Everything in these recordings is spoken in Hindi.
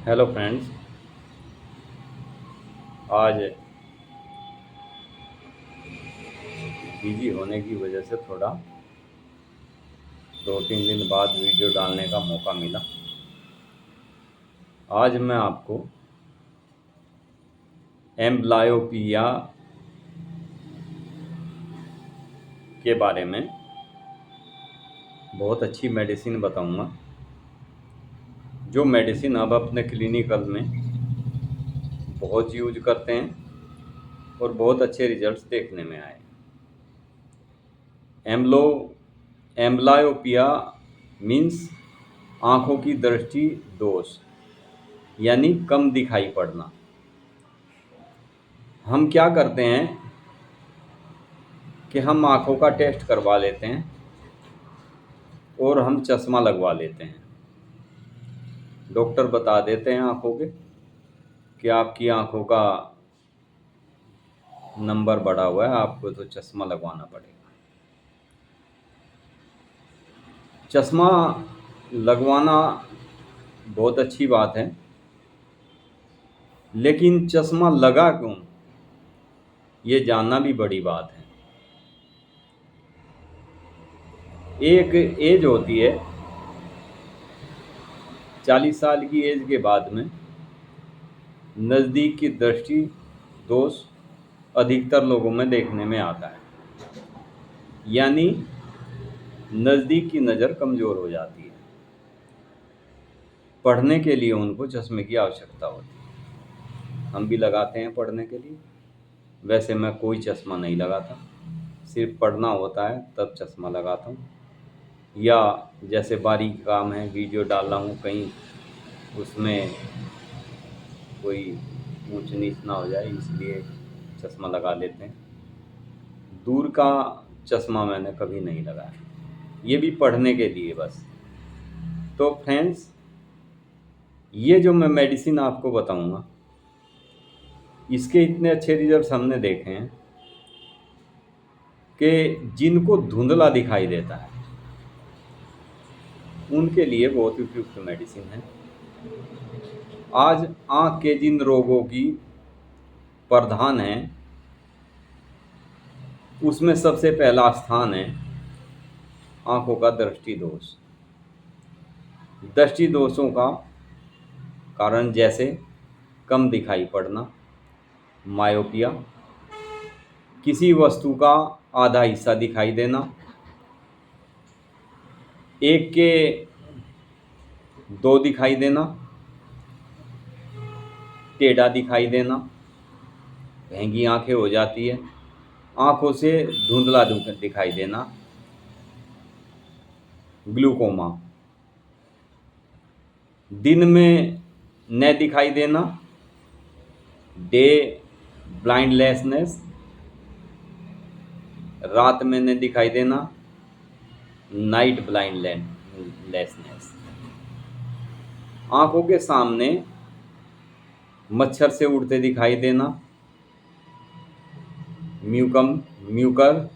Hello friends. आज बिजी होने की वजह से थोड़ा 2-3 दिन बाद वीडियो डालने का मौका मिला। आज मैं आपको एम्ब्लायोपिया के बारे में बहुत अच्छी मेडिसिन बताऊंगा, जो मेडिसिन अब अपने क्लिनिकल में बहुत यूज करते हैं और बहुत अच्छे रिजल्ट्स देखने में आए। एम्ब्लो एम्ब्लायोपिया मीन्स आँखों की दृष्टि दोष, यानी कम दिखाई पड़ना। हम क्या करते हैं कि हम आँखों का टेस्ट करवा लेते हैं और हम चश्मा लगवा लेते हैं। डॉक्टर बता देते हैं आँखों के कि आपकी आँखों का नंबर बढ़ा हुआ है, आपको तो चश्मा लगवाना पड़ेगा। चश्मा लगवाना बहुत अच्छी बात है, लेकिन चश्मा लगा क्यों, ये जानना भी बड़ी बात है। एक एज होती है, 40 साल की एज के बाद में नज़दीक की दृष्टि दोष अधिकतर लोगों में देखने में आता है, यानी नज़दीक की नज़र कमज़ोर हो जाती है। पढ़ने के लिए उनको चश्मे की आवश्यकता होती है। हम भी लगाते हैं पढ़ने के लिए। वैसे मैं कोई चश्मा नहीं लगाता, सिर्फ पढ़ना होता है तब चश्मा लगाता हूँ, या जैसे बारीक काम है, वीडियो डाल रहा हूँ कहीं, उसमें कोई ऊंच नीच ना हो जाए, इसलिए चश्मा लगा लेते हैं। दूर का चश्मा मैंने कभी नहीं लगाया, ये भी पढ़ने के लिए बस। तो फ्रेंड्स, ये जो मैं मेडिसिन आपको बताऊंगा, इसके इतने अच्छे रिजल्ट्स हमने देखे हैं कि जिनको धुंधला दिखाई देता है उनके लिए बहुत उपयुक्त मेडिसिन है। आज आँख के जिन रोगों की प्रधान है, उसमें सबसे पहला स्थान है आँखों का दृष्टि दोष। दृष्टि दोषों का कारण जैसे कम दिखाई पड़ना, मायोपिया, किसी वस्तु का आधा हिस्सा दिखाई देना, एक के दो दिखाई देना, टेढ़ा दिखाई देना, महंगी आंखें हो जाती है, आंखों से धुंधला दिखाई देना, ग्लूकोमा, दिन में न दिखाई देना, डे ब्लाइंडलेसनेस, रात में न दिखाई देना, नाइट ब्लाइंडलेसनेस, आंखों के सामने मच्छर से उड़ते दिखाई देना, म्यूकर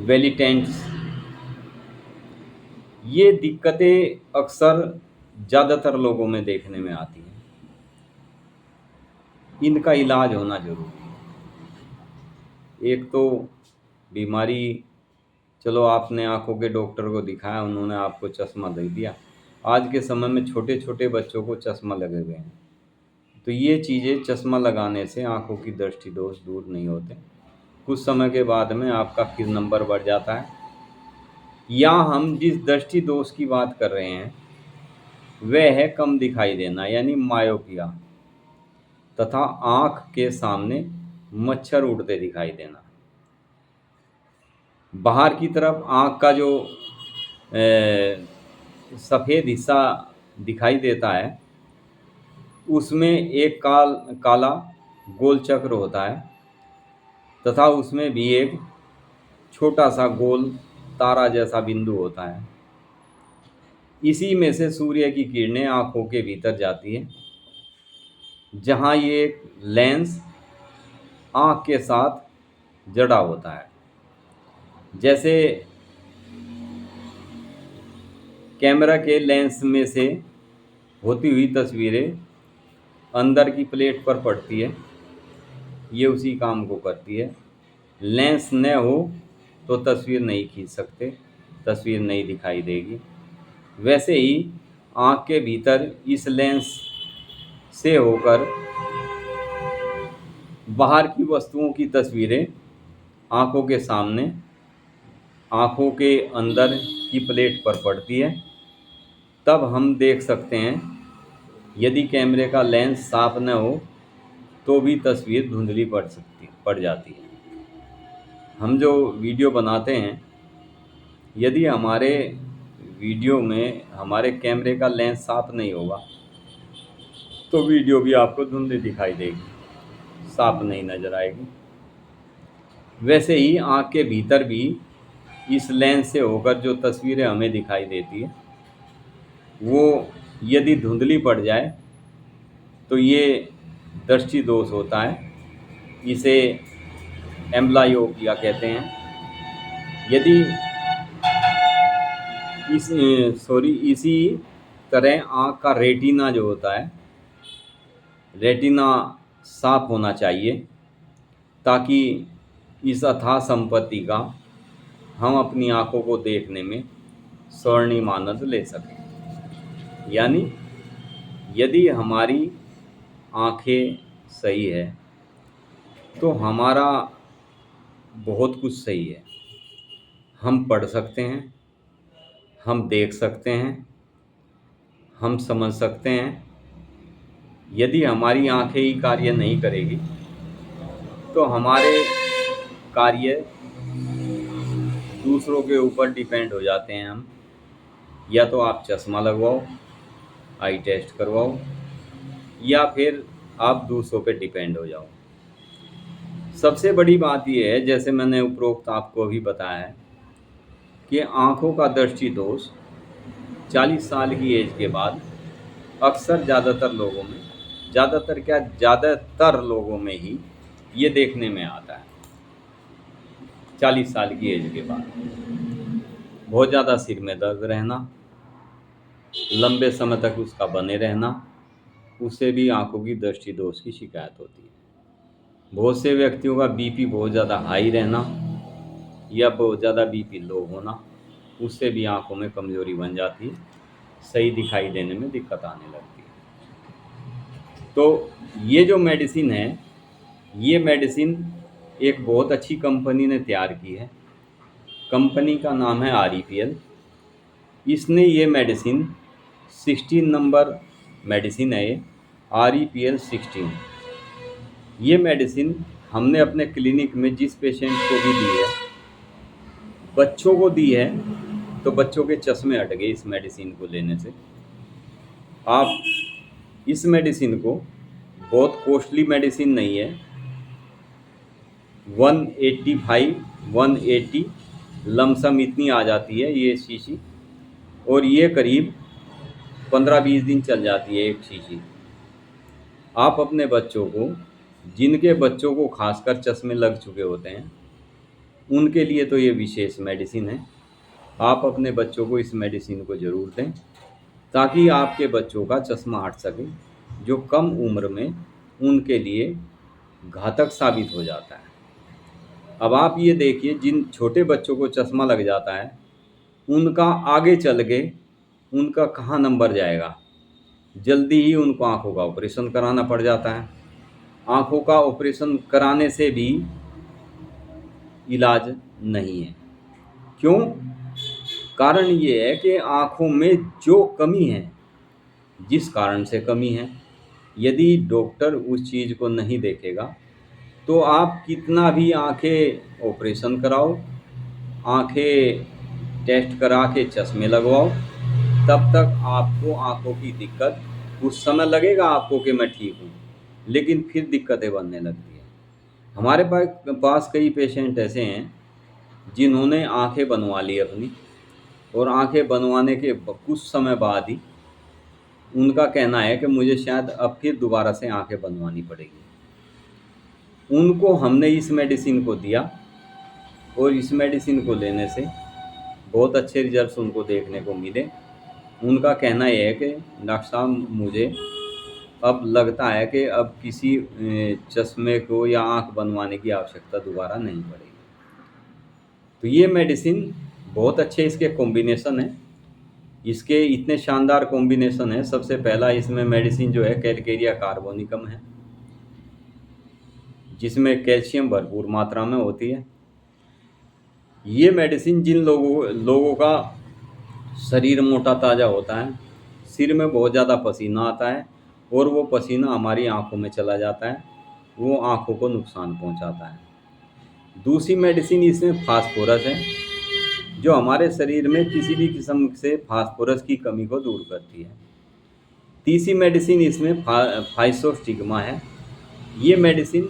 वेलिटेंट्स। ये दिक्कतें अक्सर ज़्यादातर लोगों में देखने में आती हैं। इनका इलाज होना जरूरी है। एक तो बीमारी, चलो आपने आंखों के डॉक्टर को दिखाया, उन्होंने आपको चश्मा दे दिया। आज के समय में छोटे छोटे बच्चों को चश्मा लगे हुए हैं। तो ये चीज़ें, चश्मा लगाने से आंखों की दृष्टि दोष दूर नहीं होते। कुछ समय के बाद में आपका फिर नंबर बढ़ जाता है। या हम जिस दृष्टि दोष की बात कर रहे हैं वह है कम दिखाई देना, यानी मायोपिया, तथा आँख के सामने मच्छर उड़ते दिखाई देना। बाहर की तरफ आँख का जो सफ़ेद हिस्सा दिखाई देता है, उसमें एक काला गोल चक्र होता है, तथा उसमें भी एक छोटा सा गोल तारा जैसा बिंदु होता है। इसी में से सूर्य की किरणें आँखों के भीतर जाती है, जहाँ ये लेंस आँख के साथ जड़ा होता है। जैसे कैमरा के लेंस में से होती हुई तस्वीरें अंदर की प्लेट पर पड़ती है, ये उसी काम को करती है। लेंस न हो तो तस्वीर नहीं खींच सकते, तस्वीर नहीं दिखाई देगी। वैसे ही आँख के भीतर इस लेंस से होकर बाहर की वस्तुओं की तस्वीरें आँखों के सामने, आँखों के अंदर की प्लेट पर पड़ती है। तब हम देख सकते हैं। यदि कैमरे का लेंस साफ न हो तो भी तस्वीर धुंधली पड़ जाती है। हम जो वीडियो बनाते हैं, यदि हमारे वीडियो में हमारे कैमरे का लेंस साफ नहीं होगा तो वीडियो भी आपको धुंधली दिखाई देगी, साफ नहीं नज़र आएगी। वैसे ही आँख के भीतर भी इस लेंस से होकर जो तस्वीरें हमें दिखाई देती है, वो यदि धुंधली पड़ जाए तो ये दृष्टि दोष होता है। इसे एम्ब्लायोपिया कहते हैं। यदि इसी तरह आँख का रेटिना जो होता है, रेटिना साफ होना चाहिए ताकि इस अथाह संपत्ति का हम अपनी आँखों को देखने में स्वर्णिम आनंद ले सकें। यानी यदि हमारी आँखें सही है तो हमारा बहुत कुछ सही है। हम पढ़ सकते हैं, हम देख सकते हैं, हम समझ सकते हैं। यदि हमारी आँखें ही कार्य नहीं करेगी तो हमारे कार्य दूसरों के ऊपर डिपेंड हो जाते हैं। हम या तो आप चश्मा लगवाओ, आई टेस्ट करवाओ, या फिर आप दूसरों पे डिपेंड हो जाओ। सबसे बड़ी बात यह है, जैसे मैंने उपरोक्त आपको अभी बताया है, कि आँखों का दृष्टि दोष 40 साल की एज के बाद अक्सर ज़्यादातर लोगों में ही ये देखने में आता है। 40 साल की एज के बाद बहुत ज़्यादा सिर में दर्द रहना, लंबे समय तक उसका बने रहना, उससे भी आँखों की दृष्टि दोष की शिकायत होती है। बहुत से व्यक्तियों का बीपी बहुत ज़्यादा हाई रहना या बहुत ज़्यादा बीपी लो होना, उससे भी आँखों में कमज़ोरी बन जाती है, सही दिखाई देने में दिक्कत आने लगती है। तो ये जो मेडिसिन है, ये मेडिसिन एक बहुत अच्छी कंपनी ने तैयार की है। कंपनी का नाम है REPL। इसने ये मेडिसिन 16 नंबर मेडिसिन है, ये REPL 16। ये मेडिसिन हमने अपने क्लिनिक में जिस पेशेंट को भी दी है, बच्चों को दी है, तो बच्चों के चश्मे हट गए इस मेडिसिन को लेने से। आप इस मेडिसिन को, बहुत कॉस्टली मेडिसिन नहीं है, 180 लमसम इतनी आ जाती है ये शीशी, और ये करीब 15-20 दिन चल जाती है एक शीशी। आप अपने बच्चों को, जिनके बच्चों को खासकर चश्मे लग चुके होते हैं, उनके लिए तो ये विशेष मेडिसिन है। आप अपने बच्चों को इस मेडिसिन को ज़रूर दें ताकि आपके बच्चों का चश्मा हट सके, जो कम उम्र में उनके लिए घातक साबित हो जाता है। अब आप ये देखिए, जिन छोटे बच्चों को चश्मा लग जाता है, उनका आगे चल के उनका कहाँ नंबर जाएगा। जल्दी ही उनको आँखों का ऑपरेशन कराना पड़ जाता है। आँखों का ऑपरेशन कराने से भी इलाज नहीं है। क्यों? कारण ये है कि आँखों में जो कमी है, जिस कारण से कमी है, यदि डॉक्टर उस चीज़ को नहीं देखेगा तो आप कितना भी आँखें ऑपरेशन कराओ, आँखें टेस्ट करा के चश्मे लगवाओ, तब तक आपको आँखों की दिक्कत, उस समय लगेगा आपको कि मैं ठीक हूँ, लेकिन फिर दिक्कतें बनने लगती हैं। हमारे पास कई पेशेंट ऐसे हैं जिन्होंने आँखें बनवा ली अपनी, और आँखें बनवाने के कुछ समय बाद ही उनका कहना है कि मुझे शायद अब फिर दोबारा से आँखें बनवानी पड़ेगी। उनको हमने इस मेडिसिन को दिया, और इस मेडिसिन को लेने से बहुत अच्छे रिजल्ट्स उनको देखने को मिले। उनका कहना ये है कि डॉक्टर साहब मुझे अब लगता है कि अब किसी चश्मे को या आँख बनवाने की आवश्यकता दोबारा नहीं पड़ेगी। तो ये मेडिसिन बहुत अच्छे इसके कॉम्बिनेशन हैं। इसके इतने शानदार कॉम्बिनेशन है। सबसे पहला इसमें मेडिसिन जो है कैलकेरिया कार्बोनिकम है, जिसमें कैल्शियम भरपूर मात्रा में होती है। ये मेडिसिन जिन लोगों का शरीर मोटा ताज़ा होता है, सिर में बहुत ज़्यादा पसीना आता है और वो पसीना हमारी आँखों में चला जाता है, वो आँखों को नुकसान पहुँचाता है। दूसरी मेडिसिन इसमें फास्फोरस है, जो हमारे शरीर में किसी भी किस्म से फास्फोरस की कमी को दूर करती है। तीसरी मेडिसिन इसमें फाइसोस्टिग्मा है। ये मेडिसिन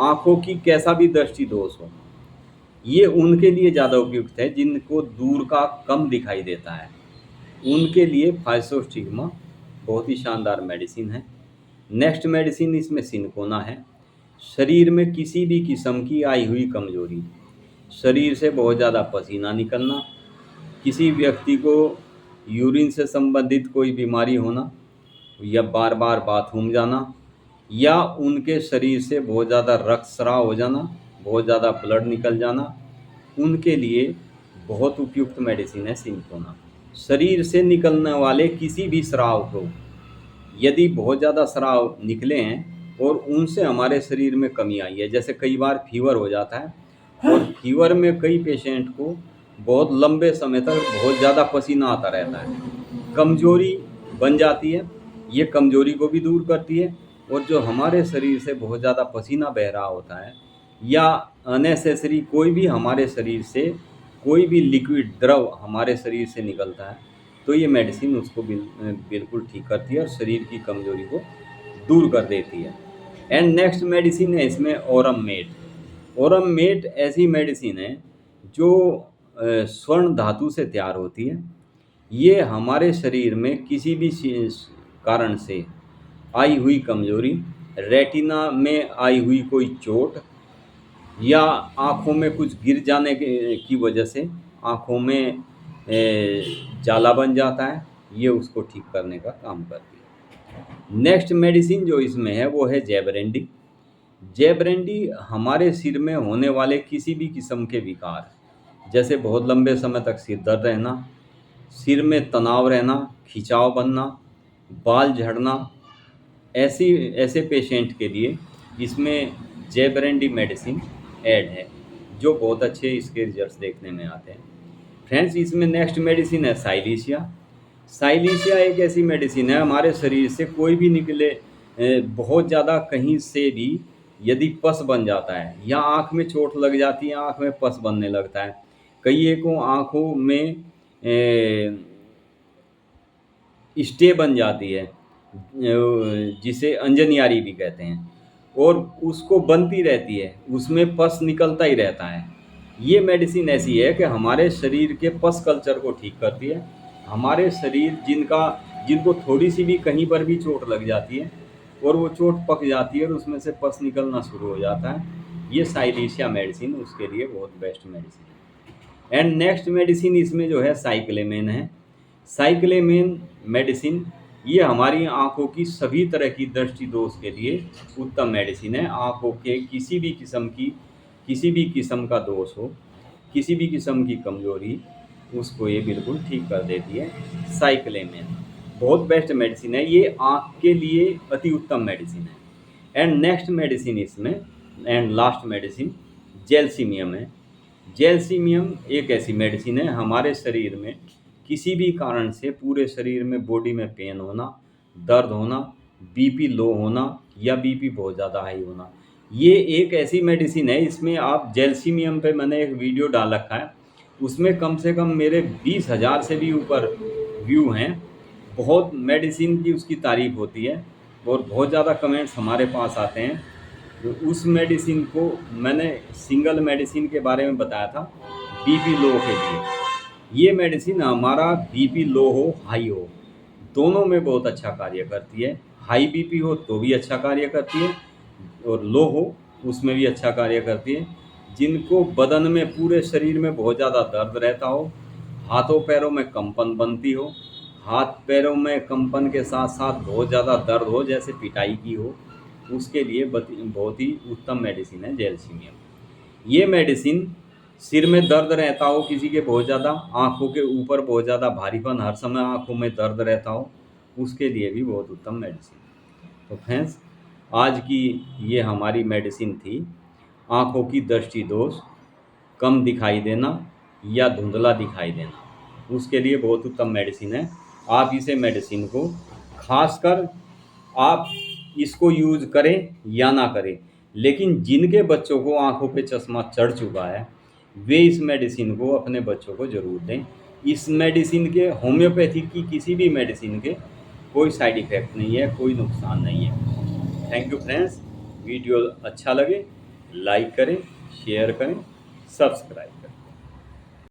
आँखों की कैसा भी दृष्टि दोष हो, ये उनके लिए ज़्यादा उपयुक्त है जिनको दूर का कम दिखाई देता है, उनके लिए फाइसोस्टिग्मा बहुत ही शानदार मेडिसिन है। नेक्स्ट मेडिसिन इसमें सिनकोना है। शरीर में किसी भी किस्म की आई हुई कमजोरी, शरीर से बहुत ज़्यादा पसीना निकलना, किसी व्यक्ति को यूरिन से संबंधित कोई बीमारी होना या बार बार बाथरूम जाना, या उनके शरीर से बहुत ज़्यादा रक्तस्राव हो जाना, बहुत ज़्यादा ब्लड निकल जाना, उनके लिए बहुत उपयुक्त मेडिसिन है सिनकोना। शरीर से निकलने वाले किसी भी स्राव को, यदि बहुत ज़्यादा स्राव निकले हैं और उनसे हमारे शरीर में कमी आई है, जैसे कई बार फीवर हो जाता है और फीवर में कई पेशेंट को बहुत लंबे समय तक बहुत ज़्यादा पसीना आता रहता है, कमजोरी बन जाती है, ये कमजोरी को भी दूर करती है। और जो हमारे शरीर से बहुत ज़्यादा पसीना बह रहा होता है या अननेसेसरी कोई भी हमारे शरीर से कोई भी लिक्विड द्रव हमारे शरीर से निकलता है, तो ये मेडिसिन उसको बिल्कुल ठीक करती है और शरीर की कमजोरी को दूर कर देती है। एंड नेक्स्ट मेडिसिन है इसमें ओरम मेट। ओरम मेट ऐसी मेडिसिन है जो स्वर्ण धातु से तैयार होती है। ये हमारे शरीर में किसी भी कारण से आई हुई कमजोरी, रेटिना में आई हुई कोई चोट या आँखों में कुछ गिर जाने की वजह से आँखों में जाला बन जाता है, ये उसको ठीक करने का काम करती है। नेक्स्ट मेडिसिन जो इसमें है वो है जैबरेंडी। जैबरेंडी हमारे सिर में होने वाले किसी भी किस्म के विकार, जैसे बहुत लंबे समय तक सिर दर्द रहना, सिर में तनाव रहना, खिंचाव बनना, बाल झड़ना, ऐसे पेशेंट के लिए इसमें जैबरेंडी मेडिसिन ऐड है, जो बहुत अच्छे इसके रिजल्ट्स देखने में आते हैं। फ्रेंड्स, इसमें नेक्स्ट मेडिसिन है साइलीशिया। साइलीशिया एक ऐसी मेडिसिन है, हमारे शरीर से कोई भी निकले बहुत ज़्यादा कहीं से भी यदि पस बन जाता है या आँख में चोट लग जाती है, आँख में पस बनने लगता है, कई को आँखों में स्टे बन जाती है, जिसे अंजनियारी भी कहते हैं, और उसको बनती रहती है, उसमें पस निकलता ही रहता है। ये मेडिसिन ऐसी है कि हमारे शरीर के पस कल्चर को ठीक करती है। हमारे शरीर जिनको थोड़ी सी भी कहीं पर भी चोट लग जाती है और वो चोट पक जाती है और उसमें से पस निकलना शुरू हो जाता है, ये साइलीशिया मेडिसिन उसके लिए बहुत बेस्ट मेडिसिन है। एंड नेक्स्ट मेडिसिन इसमें जो है साइक्लेमेन है। साइक्लेमेन मेडिसिन ये हमारी आँखों की सभी तरह की दृष्टि दोष के लिए उत्तम मेडिसिन है। आँखों के किसी भी किस्म का दोष हो, किसी भी किस्म की कमजोरी, उसको ये बिल्कुल ठीक कर देती है। साइक्लेमेन बहुत बेस्ट मेडिसिन है, ये आँख के लिए अति उत्तम मेडिसिन है। एंड नेक्स्ट मेडिसिन इसमें एंड लास्ट मेडिसिन जेल्सीमियम है। जेल्सीमियम एक ऐसी मेडिसिन है, हमारे शरीर में किसी भी कारण से पूरे शरीर में बॉडी में पेन होना, दर्द होना, बीपी लो होना या बीपी बहुत ज़्यादा हाई होना, ये एक ऐसी मेडिसिन है। इसमें आप जेल्सीमियम पे मैंने एक वीडियो डाल रखा है, उसमें कम से कम मेरे 20,000 से भी ऊपर व्यू हैं। बहुत मेडिसिन की उसकी तारीफ होती है और बहुत ज़्यादा कमेंट्स हमारे पास आते हैं। तो उस मेडिसिन को मैंने सिंगल मेडिसिन के बारे में बताया था बीपी लो के लिए। ये मेडिसिन हमारा बीपी लो हो हाई हो दोनों में बहुत अच्छा कार्य करती है। हाई बीपी हो तो भी अच्छा कार्य करती है और लो हो उसमें भी अच्छा कार्य करती है। जिनको बदन में पूरे शरीर में बहुत ज़्यादा दर्द रहता हो, हाथों पैरों में कंपन बनती हो, हाथ पैरों में कंपन के साथ साथ बहुत ज़्यादा दर्द हो, जैसे पिटाई की हो, उसके लिए बहुत ही उत्तम मेडिसिन है जेलसीमियम। ये मेडिसिन सिर में दर्द रहता हो किसी के बहुत ज़्यादा, आँखों के ऊपर बहुत ज़्यादा भारीपन, हर समय आँखों में दर्द रहता हो, उसके लिए भी बहुत उत्तम मेडिसिन है। तो फ्रेंड्स, आज की ये हमारी मेडिसिन थी आँखों की दृष्टि दोष, कम दिखाई देना या धुंधला दिखाई देना, उसके लिए बहुत उत्तम मेडिसिन है। आप इसे मेडिसिन को खासकर आप इसको यूज़ करें या ना करें, लेकिन जिनके बच्चों को आँखों पे चश्मा चढ़ चुका है वे इस मेडिसिन को अपने बच्चों को ज़रूर दें। इस मेडिसिन के, होम्योपैथिक की किसी भी मेडिसिन के कोई साइड इफ़ेक्ट नहीं है, कोई नुकसान नहीं है। Thank you friends. वीडियो अच्छा लगे लाइक करें, शेयर करें, सब्सक्राइब करें।